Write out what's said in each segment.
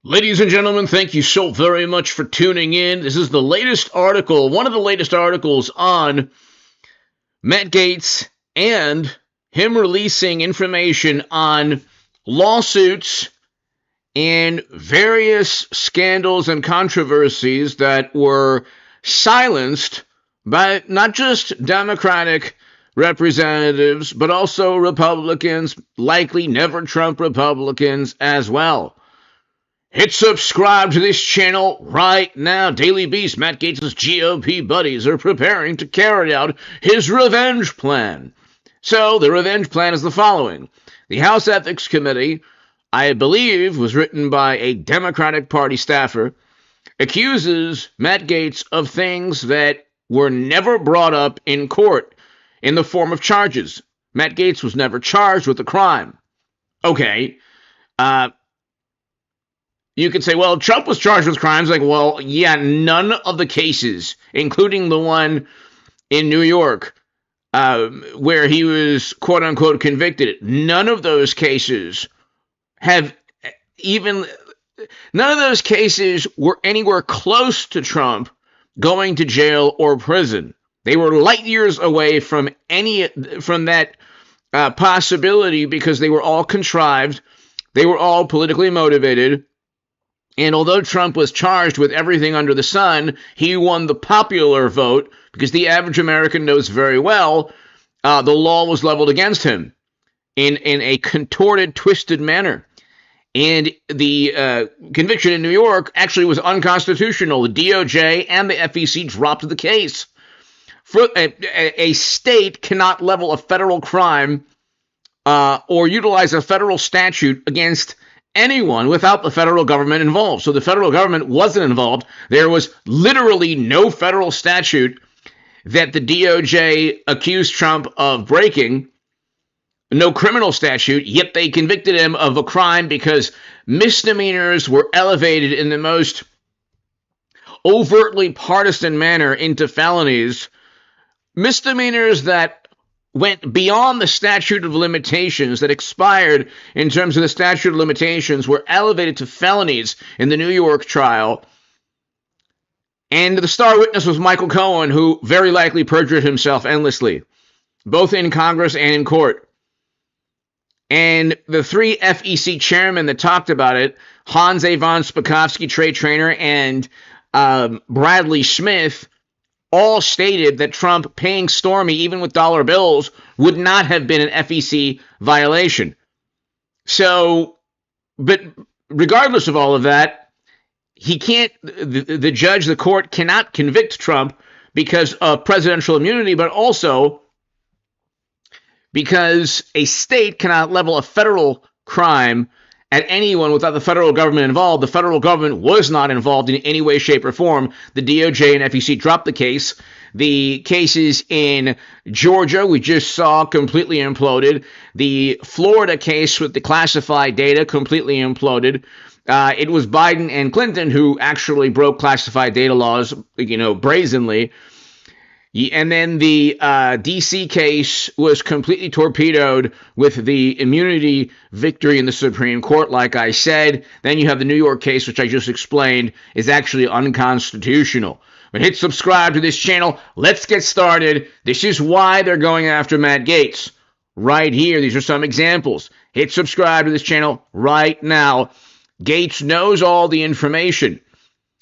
Ladies and gentlemen, thank you so very much for tuning in. This is the latest article, one of the latest articles on Matt Gaetz and him releasing information on lawsuits and various scandals and controversies that were silenced by not just Democratic representatives, but also Republicans, likely never Trump Republicans as well. Hit subscribe to this channel right now. Daily Beast, Matt Gaetz' GOP buddies are preparing to carry out his revenge plan. So, the revenge plan is the following. The House Ethics Committee, I believe, was written by a Democratic Party staffer, accuses Matt Gaetz of things that were never brought up in court in the form of charges. Matt Gaetz was never charged with a crime. Okay, you could say, well, Trump was charged with crimes. Like, well, yeah, none of the cases, including the one in New York, where he was quote-unquote convicted, none of those cases were anywhere close to Trump going to jail or prison. They were light years away from that possibility because they were all contrived. They were all politically motivated. And although Trump was charged with everything under the sun, he won the popular vote because the average American knows very well the law was leveled against him in a contorted, twisted manner. And the conviction in New York actually was unconstitutional. The DOJ and the FEC dropped the case. For a state cannot level a federal crime or utilize a federal statute against anyone without the federal government involved. So the federal government wasn't involved. There was literally no federal statute that the DOJ accused Trump of breaking, no criminal statute, yet they convicted him of a crime because misdemeanors were elevated in the most overtly partisan manner into felonies, misdemeanors that went beyond the statute of limitations, that expired in terms of the statute of limitations, were elevated to felonies in the New York trial. And the star witness was Michael Cohen, who very likely perjured himself endlessly, both in Congress and in court. And the three FEC chairmen that talked about it, Hans A. von Spakovsky, Trey Traynor, and Bradley Smith, all stated that Trump paying Stormy, even with dollar bills, would not have been an FEC violation. So, but regardless of all of that, he can't, the judge, the court cannot convict Trump because of presidential immunity, but also because a state cannot level a federal crime at anyone without the federal government involved. The federal government was not involved in any way, shape, or form. The DOJ and FEC dropped the case. The cases in Georgia, we just saw, completely imploded. The Florida case with the classified data completely imploded. It was Biden and Clinton who actually broke classified data laws, brazenly. And then the D.C. case was completely torpedoed with the immunity victory in the Supreme Court, like I said. Then you have the New York case, which I just explained, is actually unconstitutional. But hit subscribe to this channel. Let's get started. This is why they're going after Matt Gaetz. Right here, these are some examples. Hit subscribe to this channel right now. Gaetz knows all the information.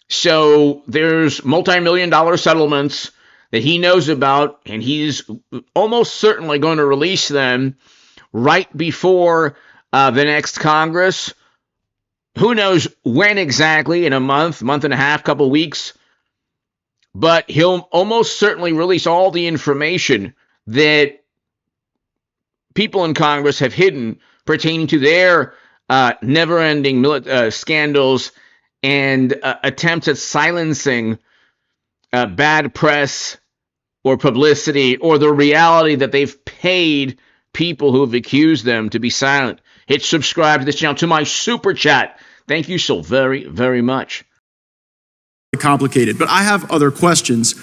So there's multi-million-dollar settlements that he knows about, and he's almost certainly going to release them right before the next Congress. Who knows when exactly, in a month and a half, couple weeks. But he'll almost certainly release all the information that people in Congress have hidden pertaining to their never-ending scandals and attempts at silencing bad press or publicity, or the reality that they've paid people who have accused them to be silent. Hit subscribe to this channel, to my super chat. Thank you so very, very much. Complicated, but I have other questions.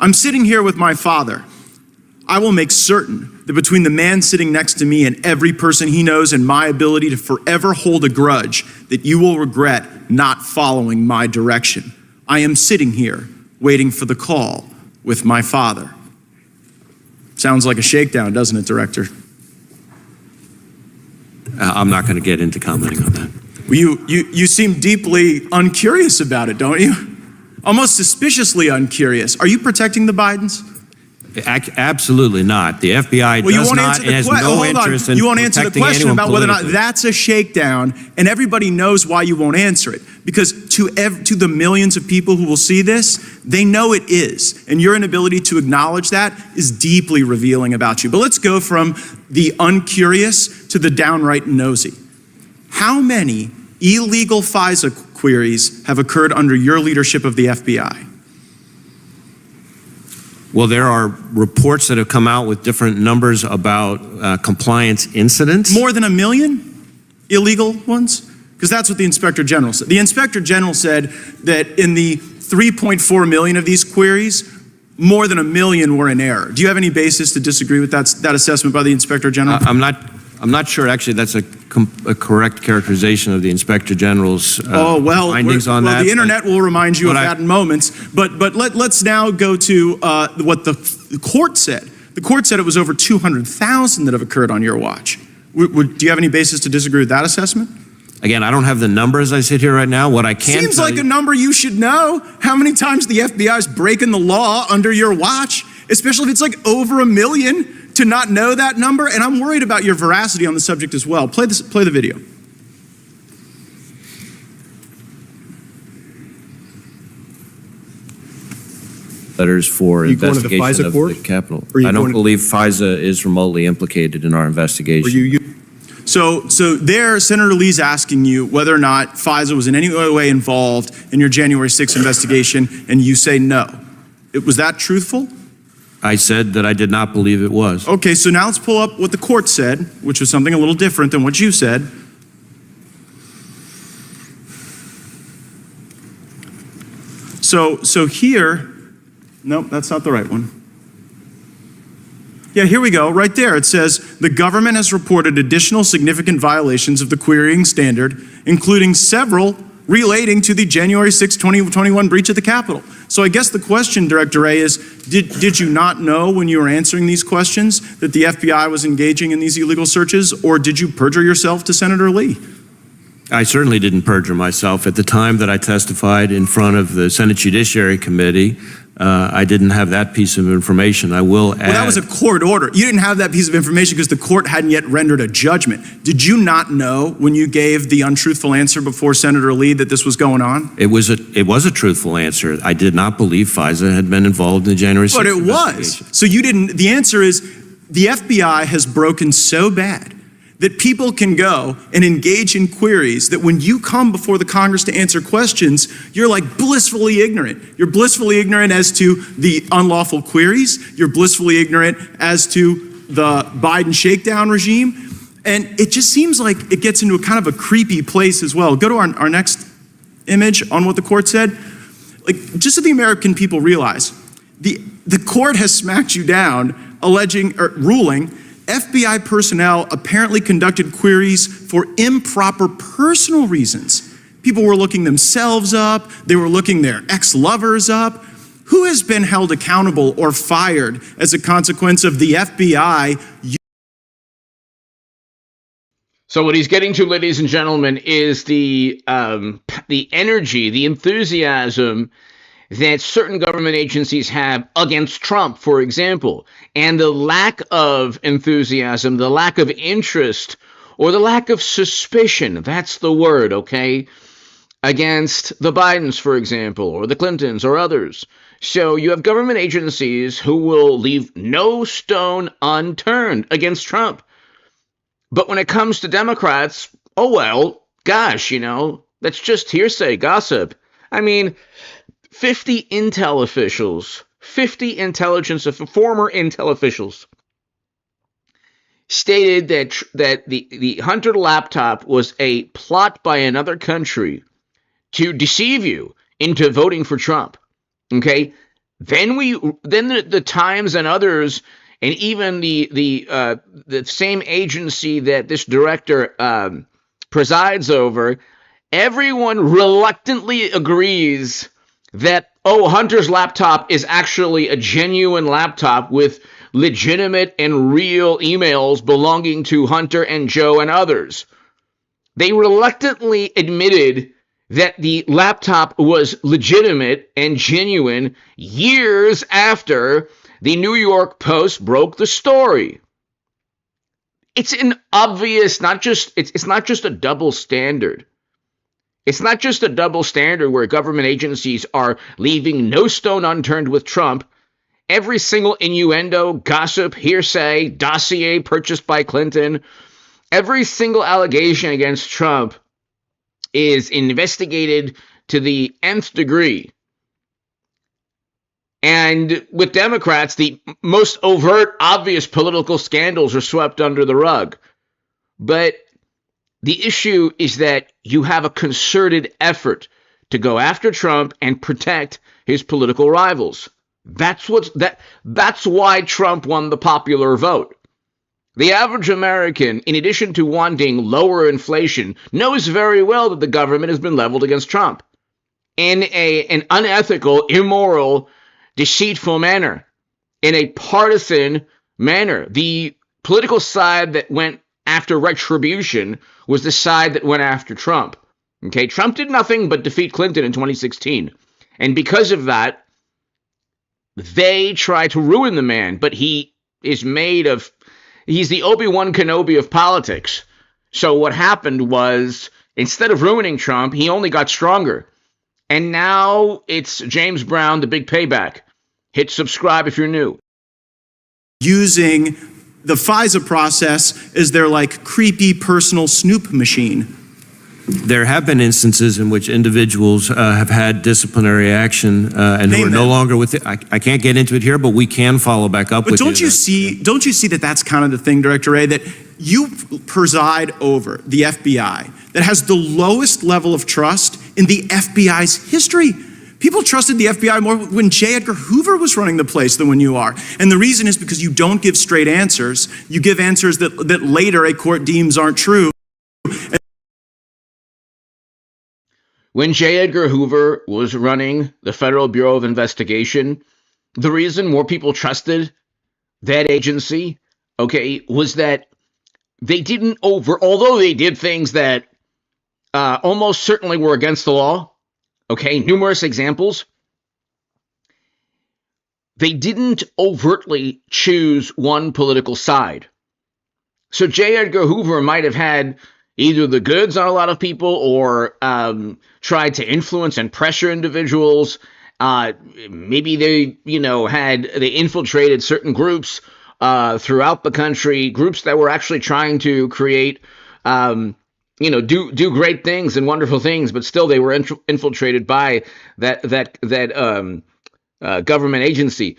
I'm sitting here with my father. I will make certain that between the man sitting next to me and every person he knows and my ability to forever hold a grudge, that you will regret not following my direction. I am sitting here waiting for the call with my father. Sounds like a shakedown, doesn't it, Director? I'm not going to get into commenting on that. Well, you seem deeply uncurious about it, don't you? Almost suspiciously uncurious. Are you protecting the Bidens? Absolutely not. The FBI does not and has no interest in you won't answer the question about whether or not that's a shakedown, and everybody knows why you won't answer it. Because to the millions of people who will see this, they know it is. And your inability to acknowledge that is deeply revealing about you. But let's go from the uncurious to the downright nosy. How many illegal FISA queries have occurred under your leadership of the FBI? Well, there are reports that have come out with different numbers about compliance incidents. More than 1 million illegal ones? Because that's what the Inspector General said. The Inspector General said that in the 3.4 million of these queries, more than 1 million were in error. Do you have any basis to disagree with that assessment by the Inspector General? I'm not sure actually that's a correct characterization of the Inspector General's findings on that. Well, the internet will remind you of that in moments. But let's now go to what the court said. The court said it was over 200,000 that have occurred on your watch. Do you have any basis to disagree with that assessment? Again, I don't have the number as I sit here right now. What I can Seems like a number you should know. How many times the FBI is breaking the law under your watch, especially if it's like over 1 million. To not know that number, and I'm worried about your veracity on the subject as well. Play the video. Letters for investigation of the Capitol. I don't believe FISA is remotely implicated in our investigation. So there, Senator Lee's asking you whether or not FISA was in any way involved in your January 6th investigation, and you say no. Was that truthful? I said that I did not believe it was. Okay, so now let's pull up what the court said, which was something a little different than what you said. So here, nope, that's not the right one. Yeah, here we go, right there. It says, the government has reported additional significant violations of the querying standard, including several relating to the January 6, 2021 breach of the Capitol. So I guess the question, Director Wray, is did you not know when you were answering these questions that the FBI was engaging in these illegal searches, or did you perjure yourself to Senator Lee? I certainly didn't perjure myself. At the time that I testified in front of the Senate Judiciary Committee, I didn't have that piece of information. I will add... Well, that was a court order. You didn't have that piece of information because the court hadn't yet rendered a judgment. Did you not know when you gave the untruthful answer before Senator Lee that this was going on? It was a truthful answer. I did not believe FISA had been involved in the January 6th investigation. But it was. So you didn't... The answer is the FBI has broken so bad that people can go and engage in queries that when you come before the Congress to answer questions, you're like blissfully ignorant. You're blissfully ignorant as to the unlawful queries. You're blissfully ignorant as to the Biden shakedown regime. And it just seems like it gets into a kind of a creepy place as well. Go to our next image on what the court said. Like, just so the American people realize, the court has smacked you down, ruling FBI personnel apparently conducted queries for improper personal reasons. People were looking themselves up. They were looking their ex-lovers up. Who has been held accountable or fired as a consequence of the FBI? So what he's getting to, ladies and gentlemen, is the energy, the enthusiasm that certain government agencies have against Trump, for example, and the lack of enthusiasm, the lack of interest, or the lack of suspicion, that's the word, okay, against the Bidens, for example, or the Clintons or others. So you have government agencies who will leave no stone unturned against Trump. But when it comes to Democrats, oh well, gosh, that's just hearsay, gossip. I mean, 50 intel officials, 50 former intel officials stated that the Hunter laptop was a plot by another country to deceive you into voting for Trump. Okay? Then the Times and others and even the same agency that this director presides over, everyone reluctantly agrees that, oh, Hunter's laptop is actually a genuine laptop with legitimate and real emails belonging to Hunter and Joe and others. They reluctantly admitted that the laptop was legitimate and genuine years after the New York Post broke the story. It's an obvious, it's not just a double standard. It's not just a double standard where government agencies are leaving no stone unturned with Trump. Every single innuendo, gossip, hearsay, dossier purchased by Clinton, every single allegation against Trump is investigated to the nth degree. And with Democrats, the most overt, obvious political scandals are swept under the rug. But the issue is that you have a concerted effort to go after Trump and protect his political rivals. That's why Trump won the popular vote. The average American, in addition to wanting lower inflation, knows very well that the government has been leveled against Trump in an unethical, immoral, deceitful manner, in a partisan manner. The political side that went after retribution was the side that went after Trump. Okay, Trump did nothing but defeat Clinton in 2016. And because of that, they try to ruin the man, but he's the Obi-Wan Kenobi of politics. So what happened was, instead of ruining Trump, he only got stronger. And now it's James Brown, the big payback. Hit subscribe if you're new. Using the FISA process as their creepy personal snoop machine. There have been instances in which individuals have had disciplinary action and who are no longer with it. I can't get into it here, but we can follow back up with you. But don't you see that that's kind of the thing, Director Wray, that you preside over the FBI that has the lowest level of trust in the FBI's history? People trusted the FBI more when J. Edgar Hoover was running the place than when you are. And the reason is because you don't give straight answers. You give answers that later a court deems aren't true. When J. Edgar Hoover was running the Federal Bureau of Investigation, the reason more people trusted that agency, was that they didn't although they did things that almost certainly were against the law, numerous examples, they didn't overtly choose one political side. So J. Edgar Hoover might have had either the goods on a lot of people or tried to influence and pressure individuals. Maybe they infiltrated certain groups throughout the country, groups that were actually trying to create, do great things and wonderful things, but still they were infiltrated by that government agency.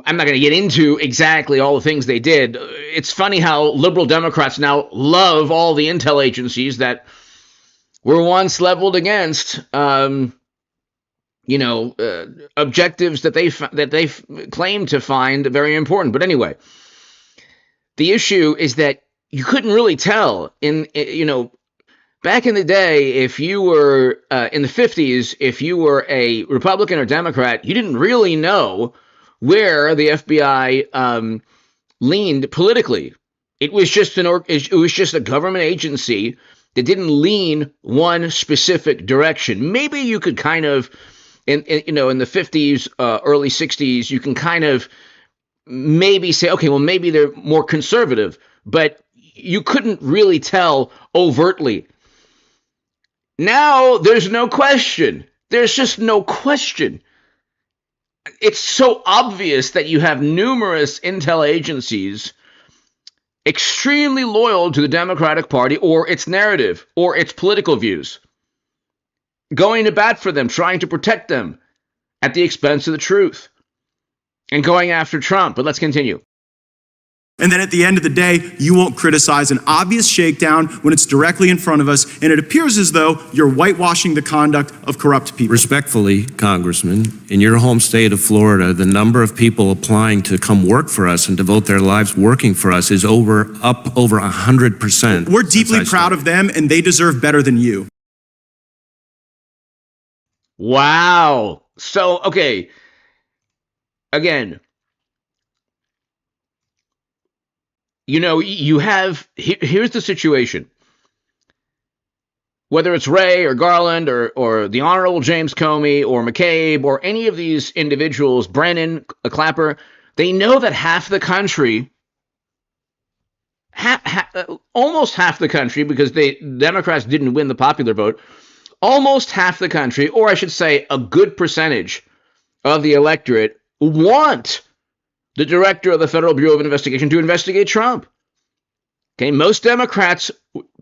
I'm not going to get into exactly all the things they did. It's funny how liberal Democrats now love all the intel agencies that were once leveled against, objectives that they claim to find very important. But anyway, the issue is that you couldn't really tell back in the day, if you were in the 50s, if you were a Republican or Democrat, you didn't really know where the FBI leaned politically. It was just a government agency that didn't lean one specific direction. Maybe you could kind of, in the 50s, early 60s, you can kind of maybe say, okay, well, maybe they're more conservative, but you couldn't really tell overtly. Now there's no question. There's just no question. It's so obvious that you have numerous intel agencies extremely loyal to the Democratic Party or its narrative or its political views, going to bat for them, trying to protect them at the expense of the truth, and going after Trump. But let's continue. And then at the end of the day, you won't criticize an obvious shakedown when it's directly in front of us, and it appears as though you're whitewashing the conduct of corrupt people. Respectfully, Congressman, in your home state of Florida, the number of people applying to come work for us and devote their lives working for us is up over 100%. We're deeply proud of them, and they deserve better than you. Wow. So, okay. Again, you have, here's the situation. Whether it's Ray or Garland or the Honorable James Comey or McCabe or any of these individuals, Brennan, Clapper, they know that half the country, almost half the country, because Democrats didn't win the popular vote, almost half the country, or I should say a good percentage of the electorate, want the director of the Federal Bureau of Investigation to investigate Trump. Okay, most Democrats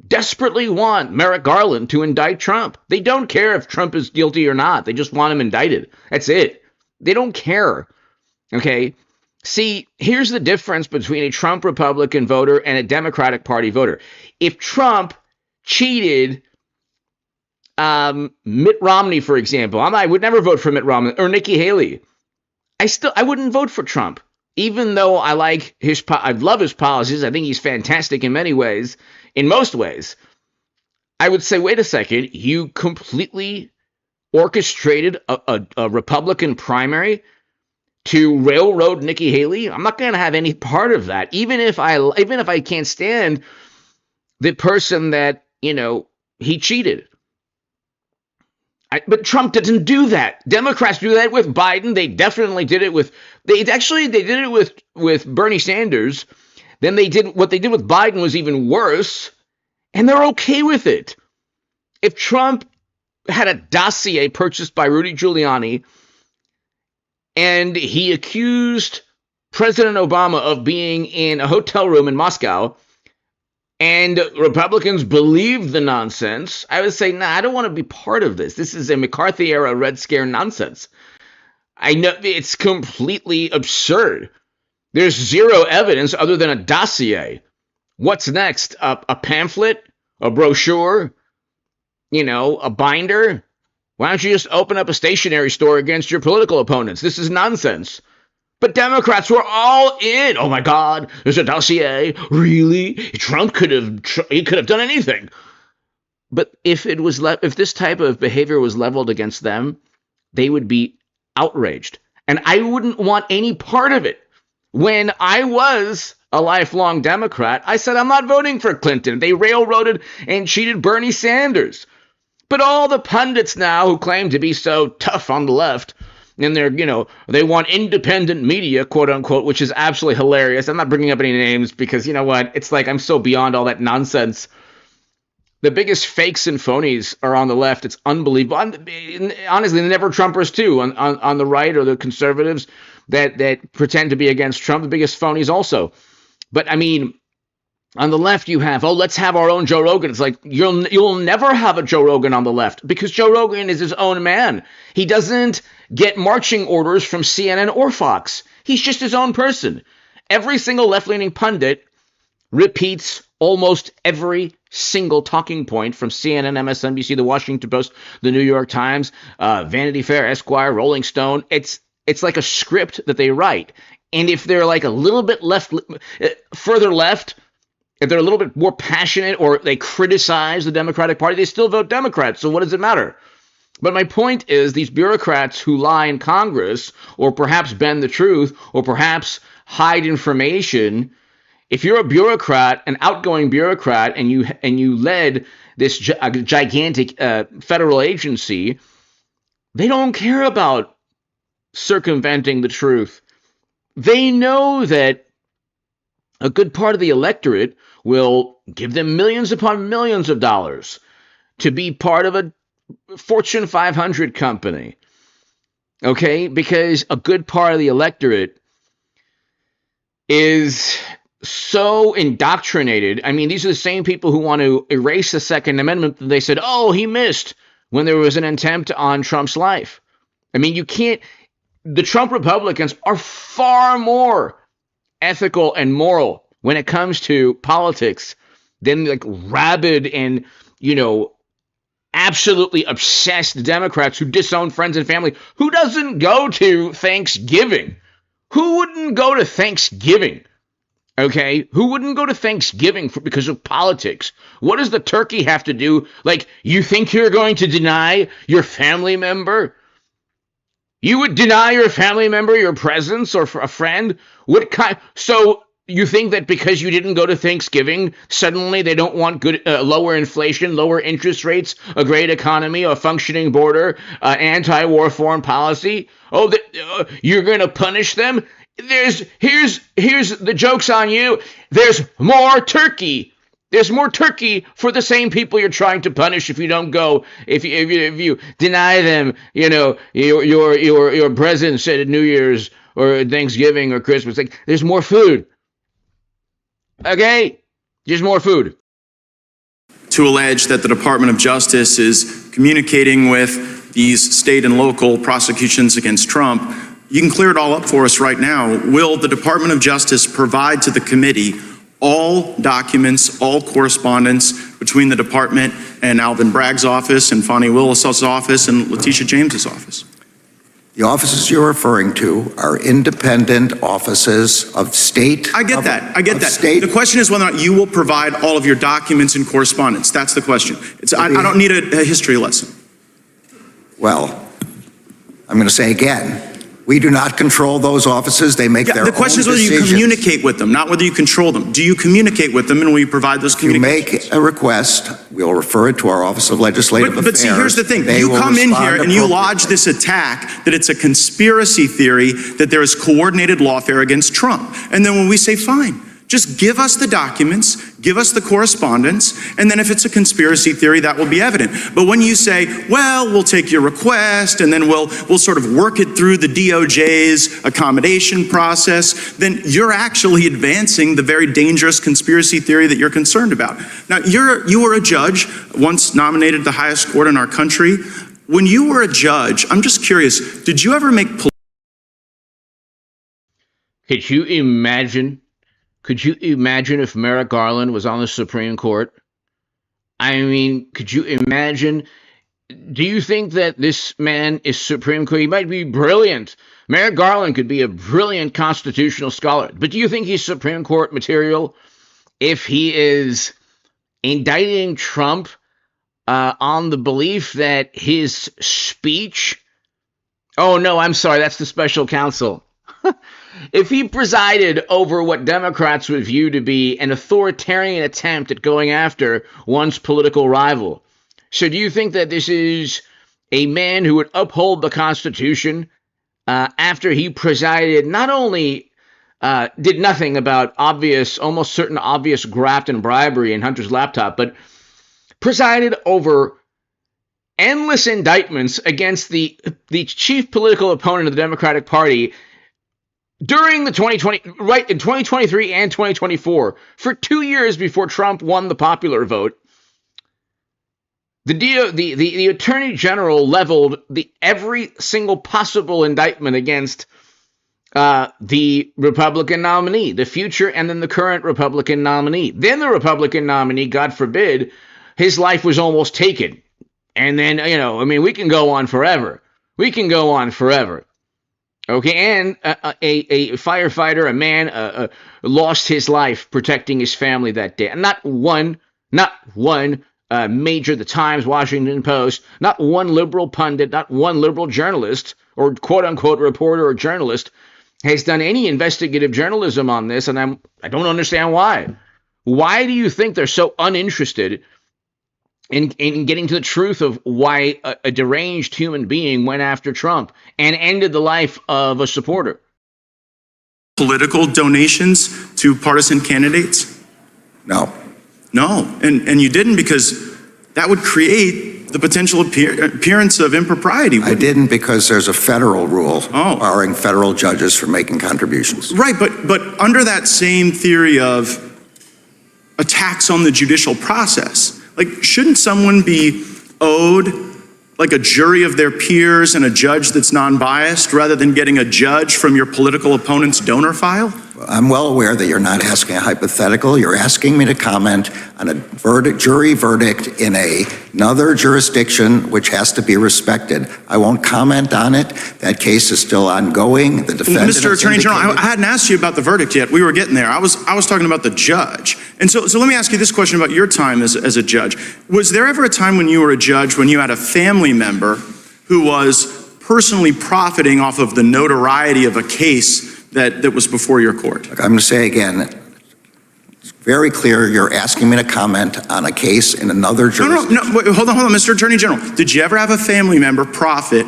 desperately want Merrick Garland to indict Trump. They don't care if Trump is guilty or not. They just want him indicted. That's it. They don't care. Okay, see, here's the difference between a Trump Republican voter and a Democratic Party voter. If Trump cheated Mitt Romney, for example, I would never vote for Mitt Romney or Nikki Haley. I wouldn't vote for Trump, even though I love his policies. I think he's fantastic in many ways, in most ways. I would say, wait a second, you completely orchestrated a Republican primary to railroad Nikki Haley. I'm not going to have any part of that, even if I can't stand the person that, he cheated. But Trump didn't do that. Democrats do that with Biden. They definitely did it with, they did it with Bernie Sanders. Then what they did with Biden was even worse, and they're okay with it. If Trump had a dossier purchased by Rudy Giuliani and he accused President Obama of being in a hotel room in Moscow, and Republicans believed the nonsense, I would say, I don't want to be part of this. This is a McCarthy-era Red Scare nonsense. I know it's completely absurd. There's zero evidence other than a dossier. What's next? A pamphlet? A brochure? A binder? Why don't you just open up a stationery store against your political opponents? This is nonsense. But Democrats were all in. Oh my God, there's a dossier. Really? Trump could have done anything. But if this type of behavior was leveled against them, they would be outraged. And I wouldn't want any part of it. When I was a lifelong Democrat, I said, I'm not voting for Clinton. They railroaded and cheated Bernie Sanders. But all the pundits now who claim to be so tough on the left, and they want independent media, quote unquote, which is absolutely hilarious. I'm not bringing up any names because you know what? It's like I'm so beyond all that nonsense. The biggest fakes and phonies are on the left. It's unbelievable. Honestly, the never Trumpers too, on the right, or the conservatives that pretend to be against Trump. The biggest phonies also. But I mean, on the left, you have, let's have our own Joe Rogan. It's like, you'll never have a Joe Rogan on the left because Joe Rogan is his own man. He doesn't get marching orders from CNN or Fox. He's just his own person. Every single left-leaning pundit repeats almost every single talking point from CNN, MSNBC, The Washington Post, The New York Times, Vanity Fair, Esquire, Rolling Stone. It's like a script that they write. And if they're like a little bit further left, if they're a little bit more passionate or they criticize the Democratic Party, they still vote Democrat. So what does it matter? But my point is these bureaucrats who lie in Congress or perhaps bend the truth or perhaps hide information, if you're a bureaucrat, an outgoing bureaucrat, and you led this gigantic federal agency, they don't care about circumventing the truth. They know that a good part of the electorate will give them millions upon millions of dollars to be part of a Fortune 500 company. Okay? Because a good part of the electorate is so indoctrinated. I mean, these are the same people who want to erase the Second Amendment that they said, he missed when there was an attempt on Trump's life. I mean, the Trump Republicans are far more ethical and moral when it comes to politics than like rabid and, absolutely obsessed Democrats who disown friends and family. Who doesn't go to Thanksgiving? Who wouldn't go to Thanksgiving? Okay, who wouldn't go to Thanksgiving because of politics? What does the turkey have to do? Like, you think you're going to deny your family member? You would deny your family member your presence or a friend? What kind? So you think that because you didn't go to Thanksgiving, suddenly they don't want good, lower inflation, lower interest rates, a great economy, a functioning border, anti-war foreign policy? Oh, you're going to punish them? Here's the joke's on you. There's more turkey. There's more turkey for the same people you're trying to punish if you don't go. If you deny them, your presence at New Year's or Thanksgiving or Christmas. Like, there's more food. Okay, just more food. To allege that the Department of Justice is communicating with these state and local prosecutions against Trump, you can clear it all up for us right now. Will the Department of Justice provide to the committee all documents, all correspondence between the department and Alvin Bragg's office and Fonnie Willis's office and Letitia James's office? The offices you're referring to are independent offices of state. I get that. State. The question is whether or not you will provide all of your documents and correspondence. That's the question. I don't need a history lesson. Well, I'm going to say again, we do not control those offices. They make their own decisions. The question is whether you communicate with them, not whether you control them. Do you communicate with them, and will you provide those communications? If you make a request, we'll refer it to our Office of Legislative Affairs. But see, here's the thing. You come in here and you lodge this attack that it's a conspiracy theory that there is coordinated lawfare against Trump. And then when we say, fine, just give us the documents, give us the correspondence, and then if it's a conspiracy theory, that will be evident. But when you say, well, we'll take your request, and then we'll sort of work it through the DOJ's accommodation process, then you're actually advancing the very dangerous conspiracy theory that you're concerned about. Now, you were a judge, once nominated the highest court in our country. When you were a judge, I'm just curious, did you ever make... Could you imagine if Merrick Garland was on the Supreme Court? I mean, could you imagine? Do you think that this man is Supreme Court? He might be brilliant. Merrick Garland could be a brilliant constitutional scholar. But do you think he's Supreme Court material if he is indicting Trump on the belief that his speech... Oh, no, I'm sorry. That's the special counsel. If he presided over what Democrats would view to be an authoritarian attempt at going after one's political rival. So do you think that this is a man who would uphold the Constitution after he presided, not only did nothing about almost certain obvious graft and bribery in Hunter's laptop, but presided over endless indictments against the chief political opponent of the Democratic Party during the 2023 and 2024, for 2 years before Trump won the popular vote. The Attorney General leveled every single possible indictment against the Republican nominee, the future and then the current Republican nominee. Then the Republican nominee, God forbid, his life was almost taken. And then, we can go on forever. Okay, and a firefighter, a man, lost his life protecting his family that day. And not one major, the Times, Washington Post, not one liberal pundit, not one liberal journalist or quote-unquote reporter or journalist has done any investigative journalism on this, and I don't understand why. Why do you think they're so uninterested in getting to the truth of why a deranged human being went after Trump and ended the life of a supporter? Political donations to partisan candidates? No. And you didn't, because that would create the potential appearance of impropriety. I didn't, because there's a federal rule barring federal judges from making contributions. Right, but under that same theory of attacks on the judicial process, like, shouldn't someone be owed like a jury of their peers and a judge that's non-biased rather than getting a judge from your political opponent's donor file? I'm well aware that you're not asking a hypothetical. You're asking me to comment on a jury verdict in another jurisdiction which has to be respected. I won't comment on it. That case is still ongoing. The defendant Mr. Attorney General, I hadn't asked you about the verdict yet. We were getting there. I was talking about the judge. And so let me ask you this question about your time as a judge. Was there ever a time when you were a judge when you had a family member who was personally profiting off of the notoriety of a case that was before your court? Look, I'm going to say again, it's very clear you're asking me to comment on a case in another jurisdiction. No, wait, hold on, Mr. Attorney General. Did you ever have a family member profit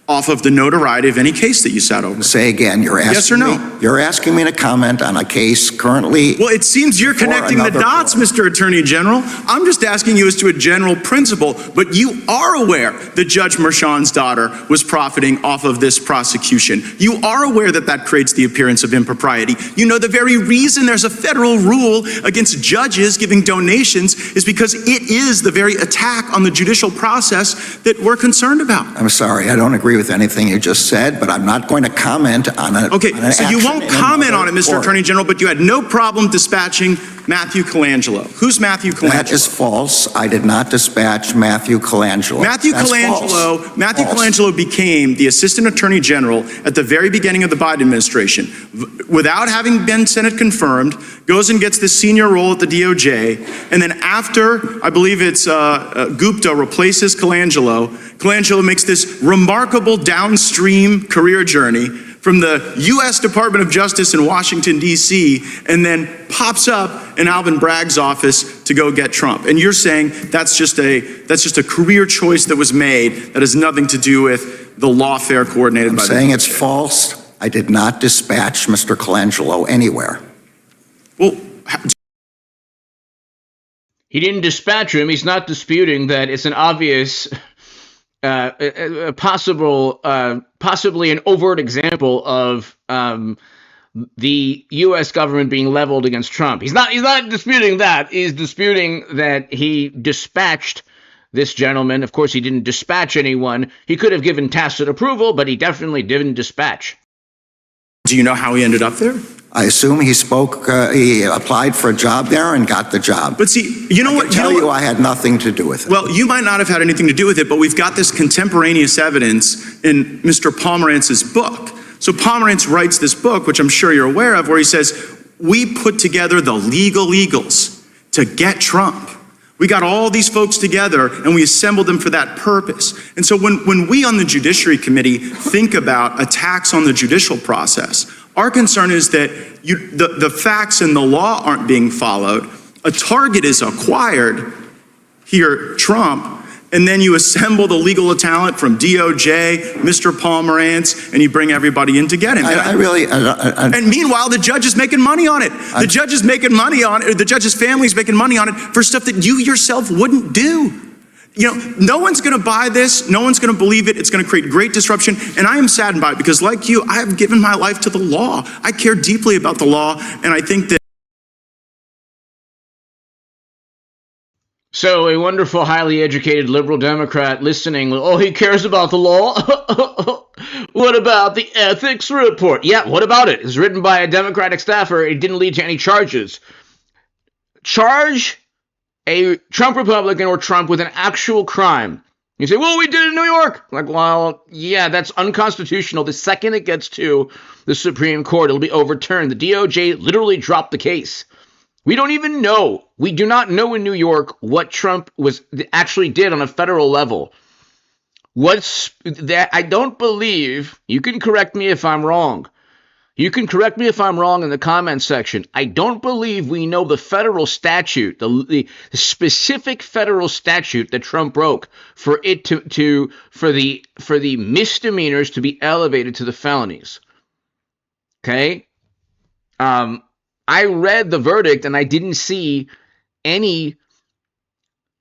off of the notoriety of any case that you sat over? Say again, you're asking yes or no? You're asking me to comment on a case currently. Well, it seems you're connecting the dots, Mr. Attorney General. I'm just asking you as to a general principle, but you are aware that Judge Merchan's daughter was profiting off of this prosecution. You are aware that that creates the appearance of impropriety. You know the very reason there's a federal rule against judges giving donations is because it is the very attack on the judicial process that we're concerned about. I'm sorry, I don't agree with anything you just said, but I'm not going to comment on it. Okay, so you won't comment on it, Mr. Attorney General, but you had no problem dispatching Matthew Colangelo. Who's Matthew Colangelo? That is false. I did not dispatch Matthew Colangelo. Matthew Colangelo became the Assistant Attorney General at the very beginning of the Biden administration. Without having been Senate confirmed, goes and gets this senior role at the DOJ, and then after, I believe it's Gupta replaces Colangelo, Colangelo makes this remarkable downstream career journey from the U.S. Department of Justice in Washington, D.C., and then pops up in Alvin Bragg's office to go get Trump. And you're saying that's just a career choice that was made that has nothing to do with the lawfare coordinated by the DOJ. I'm saying it's false. I did not dispatch Mr. Colangelo anywhere. Well, he didn't dispatch him. He's not disputing that it's an obvious possibly an overt example of the U.S. government being leveled against Trump. He's not disputing that. He's disputing that he dispatched this gentleman. Of course, he didn't dispatch anyone. He could have given tacit approval, but he definitely didn't dispatch. Do you know how he ended up there? I assume he applied for a job there and got the job. But see, you know what? I tell you, I had nothing to do with it. Well, you might not have had anything to do with it, but we've got this contemporaneous evidence in Mr. Pomerantz's book. So Pomerantz writes this book, which I'm sure you're aware of, where he says, we put together the legal eagles to get Trump. We got all these folks together and we assembled them for that purpose. And so when we on the Judiciary Committee think about attacks on the judicial process, our concern is that the facts and the law aren't being followed. A target is acquired, here Trump, and then you assemble the legal talent from DOJ, Mr. Pomerantz, and you bring everybody in to get him. And meanwhile, the judge is making money on it. The judge is making money on it, or the judge's family is making money on it for stuff that you yourself wouldn't do. You know, no one's going to buy this. No one's going to believe it. It's going to create great disruption. And I am saddened by it because, like you, I have given my life to the law. I care deeply about the law. And I think that. So a wonderful, highly educated liberal Democrat listening, oh, he cares about the law? What about the ethics report? Yeah, what about it? It's written by a Democratic staffer. It didn't lead to any charges. Charge a Trump Republican or Trump with an actual crime. You say, well, we did it in New York. Like, well, yeah, that's unconstitutional. The second it gets to the Supreme Court, it'll be overturned. The DOJ literally dropped the case. We don't even know. We do not know in New York what Trump actually did on a federal level. What's that? I don't believe, you can correct me if I'm wrong. You can correct me if I'm wrong in the comments section. I don't believe we know the federal statute, the specific federal statute that Trump broke for it for the misdemeanors to be elevated to the felonies. Okay? I read the verdict and I didn't see any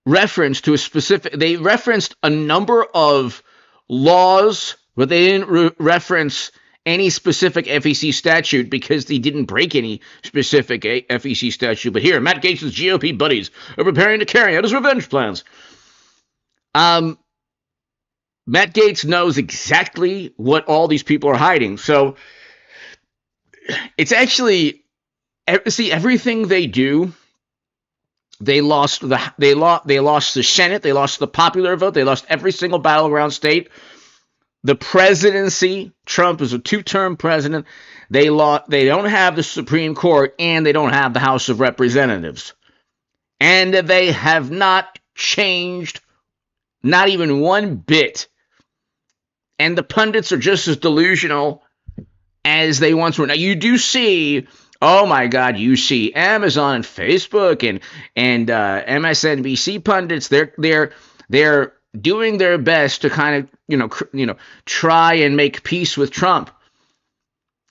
reference to a specific. They referenced a number of laws, but they didn't reference any specific FEC statute because they didn't break any specific FEC statute. But here, Matt Gaetz' GOP buddies are preparing to carry out his revenge plans. Matt Gaetz knows exactly what all these people are hiding. So it's actually, see, everything they do, they lost the Senate, they lost the popular vote, they lost every single battleground state. The presidency, Trump is a two-term president. They don't have the Supreme Court, and they don't have the House of Representatives. And they have not changed, not even one bit. And the pundits are just as delusional as they once were. Now, you do see, oh my God, you see Amazon and Facebook and MSNBC pundits. They're doing their best to kind of try and make peace with Trump.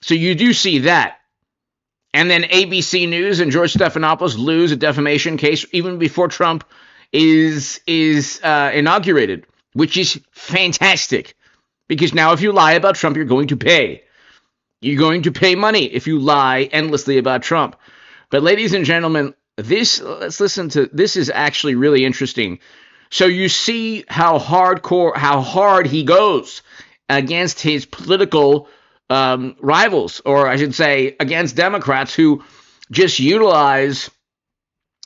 So you do see that. And then ABC News and George Stephanopoulos lose a defamation case even before Trump is inaugurated, which is fantastic. Because now if you lie about Trump, you're going to pay. You're going to pay money if you lie endlessly about Trump. But ladies and gentlemen, let's listen to this. Is actually really interesting. So you see how hard he goes against his political rivals, or I should say against Democrats who just utilize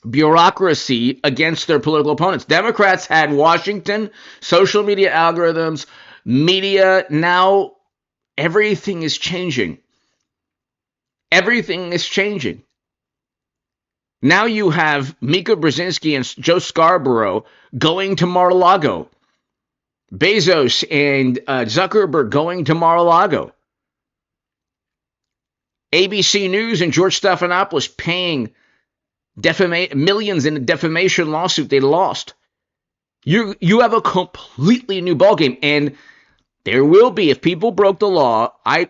bureaucracy against their political opponents. Democrats had Washington, social media algorithms, media. Now everything is changing. Everything is changing. Now you have Mika Brzezinski and Joe Scarborough going to Mar-a-Lago. Bezos and Zuckerberg going to Mar-a-Lago. ABC News and George Stephanopoulos paying millions in a defamation lawsuit they lost. You have a completely new ballgame, and there will be, if people broke the law, I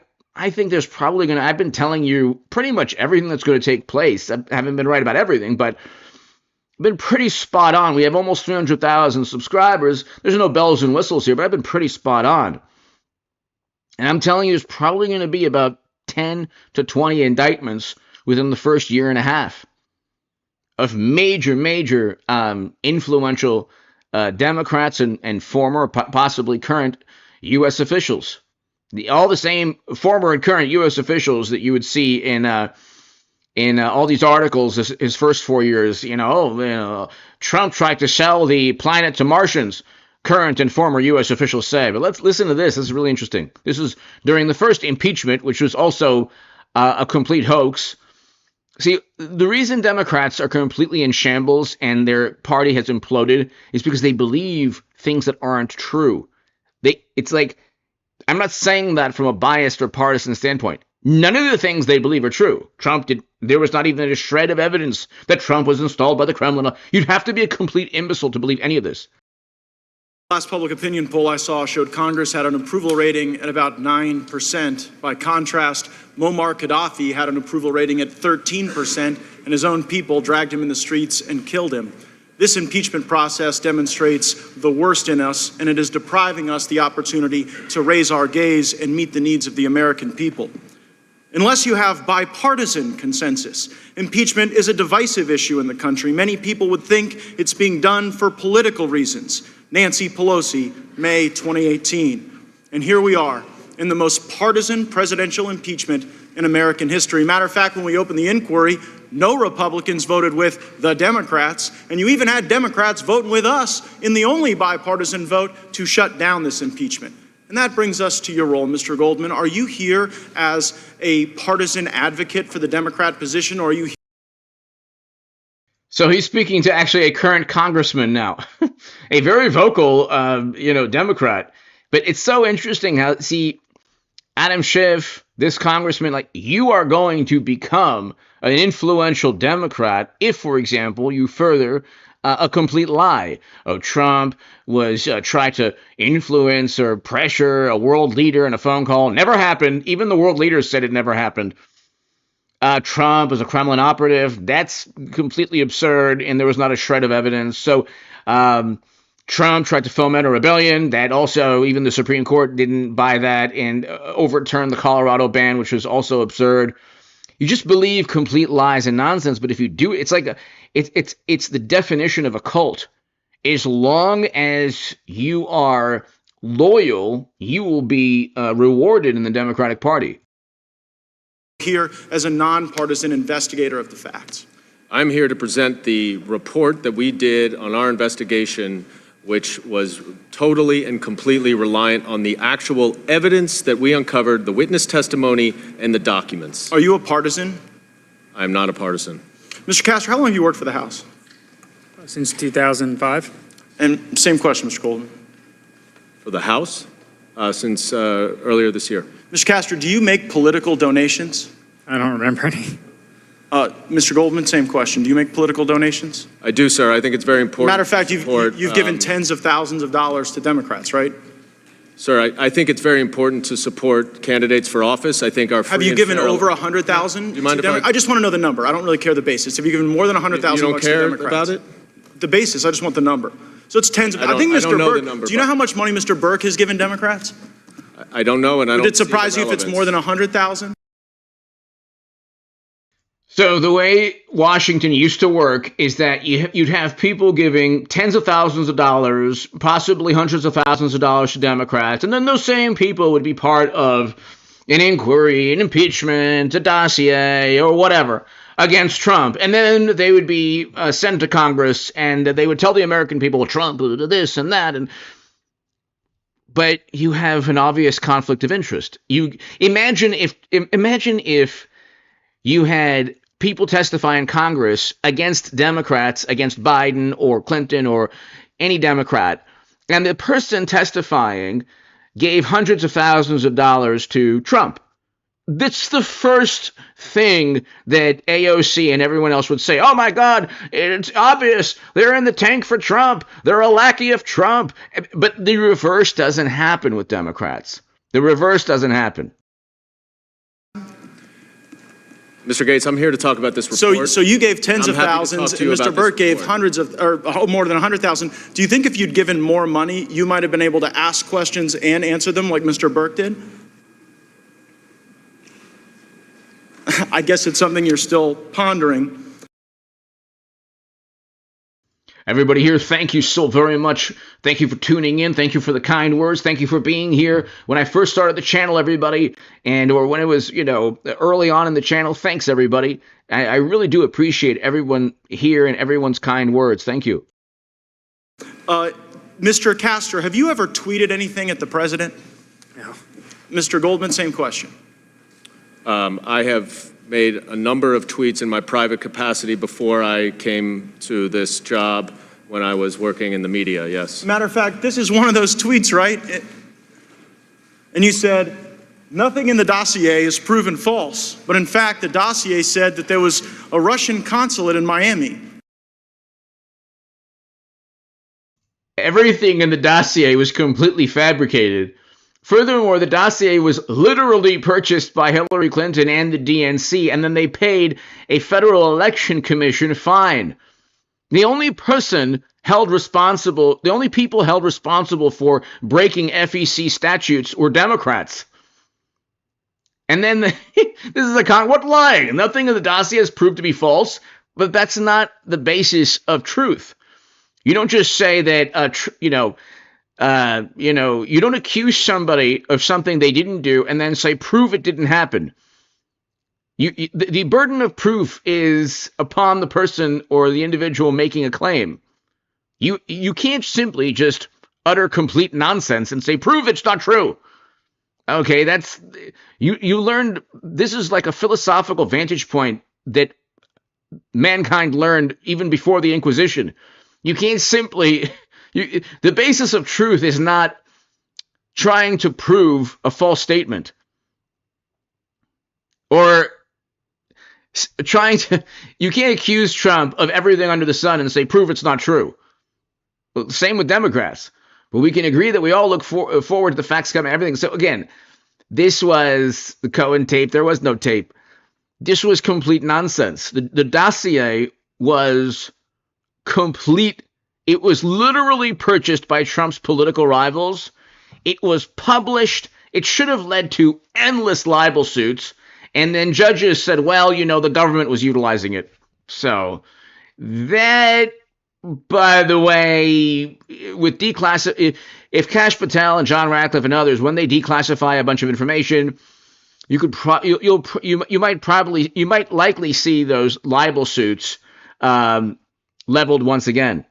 think there's probably going to, I've been telling you pretty much everything that's going to take place. I haven't been right about everything, but I've been pretty spot on. We have almost 300,000 subscribers. There's no bells and whistles here, but I've been pretty spot on. And I'm telling you, there's probably going to be about 10 to 20 indictments within the first year and a half of major influential Democrats and former, possibly current U.S. officials. All the same former and current U.S. officials that you would see in all these articles his first 4 years. Trump tried to sell the planet to Martians. Current and former U.S. officials say. But let's listen to this. This is really interesting. This is during the first impeachment, which was also a complete hoax. See, the reason Democrats are completely in shambles and their party has imploded is because they believe things that aren't true. It's like, I'm not saying that from a biased or partisan standpoint. None of the things they believe are true. There was not even a shred of evidence that Trump was installed by the Kremlin. You'd have to be a complete imbecile to believe any of this. Last public opinion poll I saw showed Congress had an approval rating at about 9%. By contrast, Muammar Gaddafi had an approval rating at 13%, and his own people dragged him in the streets and killed him. This impeachment process demonstrates the worst in us, and it is depriving us the opportunity to raise our gaze and meet the needs of the American people. Unless you have bipartisan consensus, impeachment is a divisive issue in the country. Many people would think it's being done for political reasons. Nancy Pelosi, May 2018. And here we are in the most partisan presidential impeachment in American history. Matter of fact, when we opened the inquiry, no Republicans voted with the Democrats, and you even had Democrats voting with us in the only bipartisan vote to shut down this impeachment. And that brings us to your role, Mr. Goldman. Are you here as a partisan advocate for the Democrat position, or are you here? So he's speaking to actually a current congressman now, a very vocal, Democrat. But it's so interesting how, see, Adam Schiff, this congressman, like, you are going to become an influential Democrat if, for example, you further a complete lie. Oh, Trump was tried to influence or pressure a world leader in a phone call. Never happened. Even the world leaders said it never happened. Trump was a Kremlin operative. That's completely absurd, and there was not a shred of evidence. So Trump tried to foment a rebellion. That also, even the Supreme Court didn't buy that and overturned the Colorado ban, which was also absurd. You just believe complete lies and nonsense, but if you do, it's like it's the definition of a cult. As long as you are loyal, you will be rewarded in the Democratic Party. here as a nonpartisan investigator of the facts? I'm here to present the report that we did on our investigation, which was totally and completely reliant on the actual evidence that we uncovered, the witness testimony, and the documents. Are you a partisan? I'm not a partisan. Mr. Castro, how long have you worked for the House? Since 2005. And same question, Mr. Goldman. For the House? Since earlier this year. Mr. Castro, do you make political donations? I don't remember any. Mr. Goldman, same question. Do you make political donations? I do, sir. I think it's very important. Matter of fact, you've given tens of thousands of dollars to Democrats, right? Sir, I think it's very important to support candidates for office. I think our Have you given over 100,000? Do you mind if I just want to know the number. I don't really care the basis. Have you given more than 100,000 bucks to You don't Democrats? care about it? The basis. I just want the number. So it's tens of. I think I Mr. don't know Burke. the number, Do you know how much money Mr. Burke has given Democrats? I don't know, and I don't. Would it surprise you if it's more than 100,000? So the way Washington used to work is that you'd have people giving tens of thousands of dollars, possibly hundreds of thousands of dollars to Democrats, and then those same people would be part of an inquiry, an impeachment, a dossier, or whatever against Trump. And then they would be sent to Congress, and they would tell the American people, Trump did this and that, but you have an obvious conflict of interest. You imagine if you had people testify in Congress against Democrats, against Biden or Clinton or any Democrat, and the person testifying gave hundreds of thousands of dollars to Trump. That's the first thing that AOC and everyone else would say. Oh my God, it's obvious. They're in the tank for Trump. They're a lackey of Trump. But the reverse doesn't happen with Democrats. The reverse doesn't happen. Mr. Gates, I'm here to talk about this report. So you gave tens of thousands, and Mr. Burke gave hundreds of, or more than 100,000. Do you think if you'd given more money, you might have been able to ask questions and answer them like Mr. Burke did? I guess it's something you're still pondering. Everybody here, thank you so very much. Thank you for tuning in. Thank you for the kind words. Thank you for being here. When I first started the channel, everybody, or when it was, early on in the channel, thanks, everybody. I really do appreciate everyone here and everyone's kind words. Thank you. Mr. Castro, have you ever tweeted anything at the president? No. Mr. Goldman, same question. I have made a number of tweets in my private capacity before I came to this job when I was working in the media, yes. Matter of fact, this is one of those tweets, right? And you said, nothing in the dossier is proven false, but in fact, the dossier said that there was a Russian consulate in Miami. Everything in the dossier was completely fabricated. Furthermore, the dossier was literally purchased by Hillary Clinton and the DNC, and then they paid a Federal Election Commission fine. The only people held responsible for breaking FEC statutes were Democrats. And then this is what lying? Nothing in the dossier is proved to be false, but that's not the basis of truth. You don't just say that, you don't accuse somebody of something they didn't do and then say, prove it didn't happen. The burden of proof is upon the person or the individual making a claim. You can't simply just utter complete nonsense and say, prove it's not true. Okay, you learned, this is like a philosophical vantage point that mankind learned even before the Inquisition. You can't simply, the basis of truth is not trying to prove a false statement or you can't accuse Trump of everything under the sun and say, prove it's not true. Well, same with Democrats. But we can agree that we all look forward to the facts coming, everything. So again, this was the Cohen tape. There was no tape. This was complete nonsense. The dossier was complete. It was literally purchased by Trump's political rivals. It was published. It should have led to endless libel suits. And then judges said, well, the government was utilizing it. So that, by the way, with if Kash Patel and John Ratcliffe and others, when they declassify a bunch of information, you could you might likely see those libel suits leveled once again.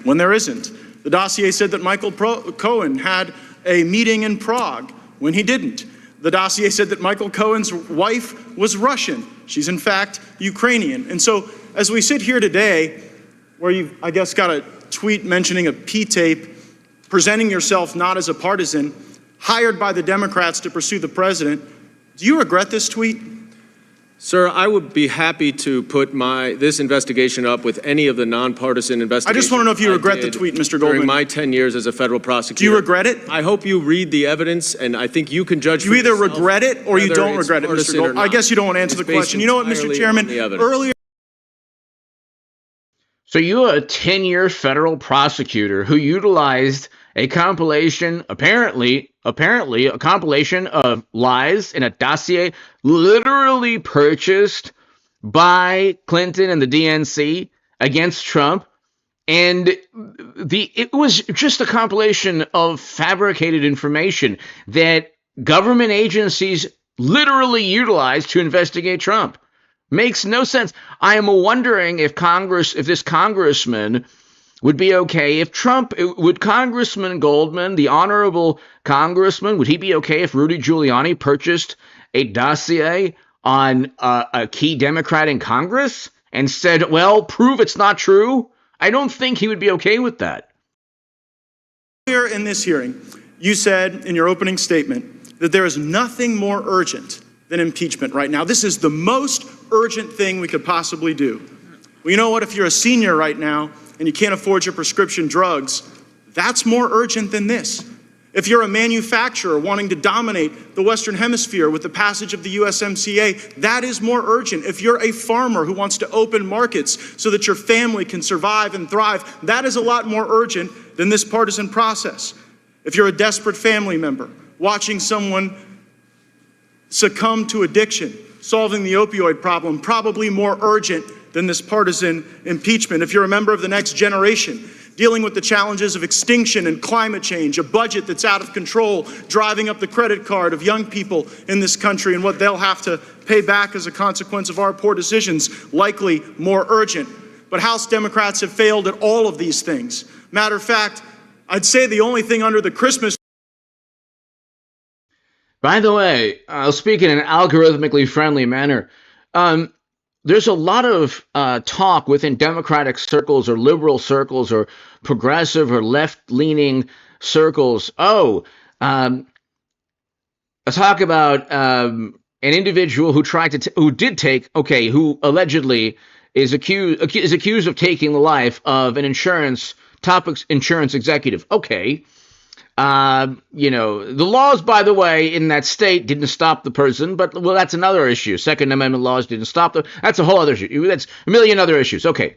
When there isn't. The dossier said that Michael Cohen had a meeting in Prague when he didn't. The dossier said that Michael Cohen's wife was Russian. She's in fact Ukrainian. And so as we sit here today, where you've, I guess, got a tweet mentioning a P-tape, presenting yourself not as a partisan, hired by the Democrats to pursue the president, do you regret this tweet? Sir, I would be happy to put this investigation up with any of the nonpartisan investigations. I just want to know if you regret the tweet, Mr. Goldman. During my 10 years as a federal prosecutor. Do you regret it? I hope you read the evidence, and I think you can judge. You either regret it or you don't regret it, Mr. Goldman. I guess you don't want to answer the question. You know what, Mr. Chairman? Earlier. So you're a 10-year federal prosecutor who utilized a compilation, apparently a compilation of lies in a dossier literally purchased by Clinton and the DNC against Trump. And it was just a compilation of fabricated information that government agencies literally utilized to investigate Trump. Makes no sense. I am wondering if this congressman would be okay if would Congressman Goldman, the honorable congressman, would he be okay if Rudy Giuliani purchased a dossier on a key Democrat in Congress and said, well, prove it's not true? I don't think he would be okay with that. Earlier in this hearing, you said in your opening statement that there is nothing more urgent than impeachment right now. This is the most urgent thing we could possibly do. Well, you know what? If you're a senior right now and you can't afford your prescription drugs, that's more urgent than this. If you're a manufacturer wanting to dominate the Western Hemisphere with the passage of the USMCA, that is more urgent. If you're a farmer who wants to open markets so that your family can survive and thrive, that is a lot more urgent than this partisan process. If you're a desperate family member watching someone succumb to addiction, solving the opioid problem, probably more urgent than this partisan impeachment. If you're a member of the next generation, dealing with the challenges of extinction and climate change, a budget that's out of control, driving up the credit card of young people in this country and what they'll have to pay back as a consequence of our poor decisions, likely more urgent. But House Democrats have failed at all of these things. Matter of fact, I'd say the only thing under the Christmas. By the way, I'll speak in an algorithmically friendly manner. There's a lot of talk within Democratic circles or liberal circles or progressive or left-leaning circles. Let's talk about an individual who who allegedly is accused of taking the life of an top insurance executive. Okay. The laws, by the way, in that state didn't stop the person, but, well, that's another issue. Second Amendment laws didn't stop them. That's a whole other issue. That's a million other issues. Okay.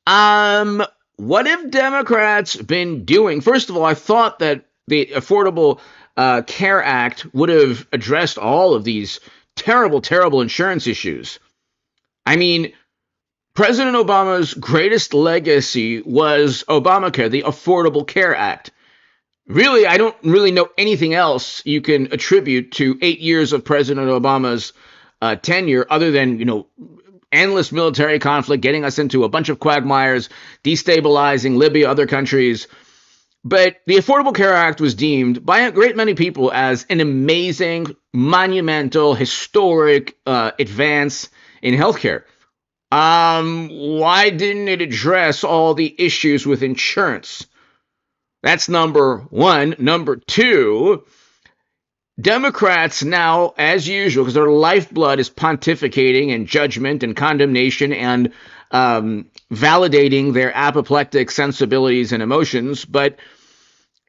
What have Democrats been doing? First of all, I thought that the Affordable Care Act would have addressed all of these terrible, terrible insurance issues. I mean, President Obama's greatest legacy was Obamacare, the Affordable Care Act. Really, I don't really know anything else you can attribute to 8 years of President Obama's tenure other than, endless military conflict, getting us into a bunch of quagmires, destabilizing Libya, other countries. But the Affordable Care Act was deemed by a great many people as an amazing, monumental, historic advance in healthcare. Why didn't it address all the issues with insurance? That's number one. Number two, Democrats now, as usual, because their lifeblood is pontificating and judgment and condemnation and validating their apoplectic sensibilities and emotions, but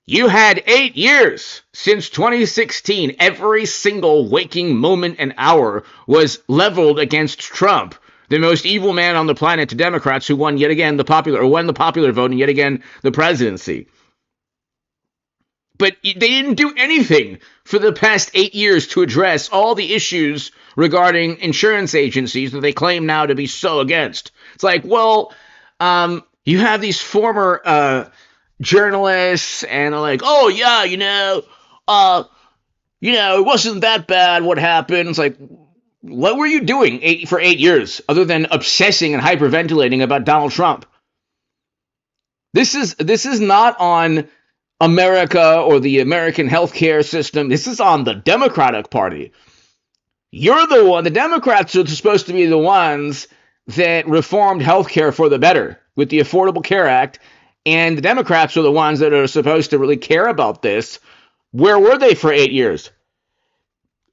you had 8 years since 2016. Every single waking moment and hour was leveled against Trump, the most evil man on the planet, to Democrats who won yet again won the popular vote and yet again the presidency. But they didn't do anything for the past 8 years to address all the issues regarding insurance agencies that they claim now to be so against. It's like, well, you have these former journalists and they're like, oh, yeah, it wasn't that bad what happened. It's like, what were you doing for 8 years other than obsessing and hyperventilating about Donald Trump? This is not on America or the American healthcare system. This is on the Democratic Party. You're the one. The Democrats are supposed to be the ones that reformed healthcare for the better with the Affordable Care Act, and the Democrats are the ones that are supposed to really care about this. Where were they for 8 years?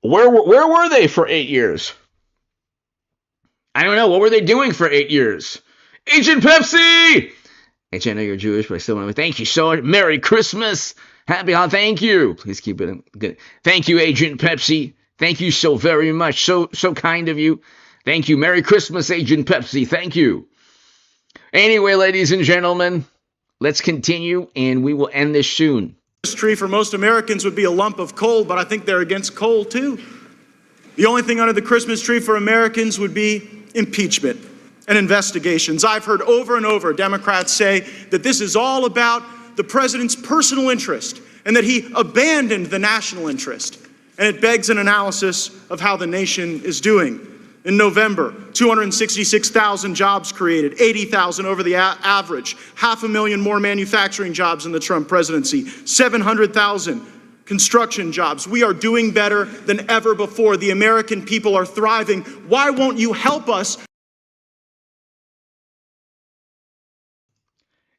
Where were they for 8 years? I don't know. What were they doing for 8 years? Agent Pepsi! Agent, I know you're Jewish, but I still want to thank you so much. Merry Christmas. Happy holiday. Thank you. Please keep it good. Thank you, Agent Pepsi. Thank you so very much. So kind of you. Thank you. Merry Christmas, Agent Pepsi. Thank you. Anyway, ladies and gentlemen, let's continue, and we will end this soon. This tree for most Americans would be a lump of coal, but I think they're against coal too. The only thing under the Christmas tree for Americans would be impeachment and investigations. I've heard over and over Democrats say that this is all about the president's personal interest and that he abandoned the national interest. And it begs an analysis of how the nation is doing. In November, 266,000 jobs created, 80,000 over the average, 500,000 more manufacturing jobs in the Trump presidency, 700,000 construction jobs. We are doing better than ever before. The American people are thriving. Why won't you help us?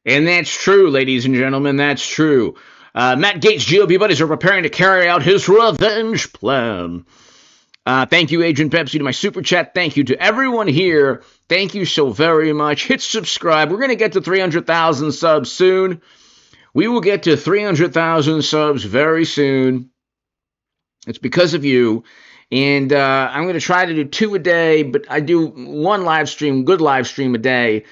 And that's true, ladies and gentlemen, that's true. Matt Gaetz' GOP buddies are preparing to carry out his revenge plan. Thank you, Agent Pepsi, to my super chat. Thank you to everyone here. Thank you so very much. Hit subscribe. We're going to get to 300,000 subs soon. We will get to 300,000 subs very soon. It's because of you. And I'm going to try to do 2 a day, but I do 1 live stream, good live stream a day.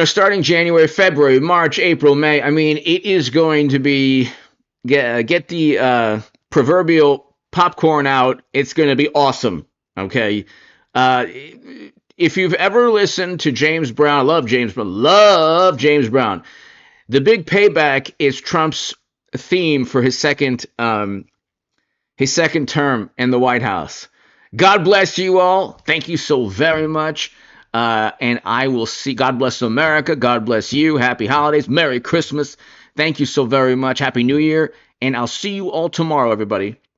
Starting January, February, March, April, May. I mean, it is going to be, get the proverbial popcorn out. It's going to be awesome. Okay. If you've ever listened to James Brown, I love James Brown. The Big Payback is Trump's theme for his second term in the White House. God bless you all. Thank you so very much. And I will see. God bless America. God bless you. Happy holidays. Merry Christmas. Thank you so very much. Happy New Year. And I'll see you all tomorrow, everybody.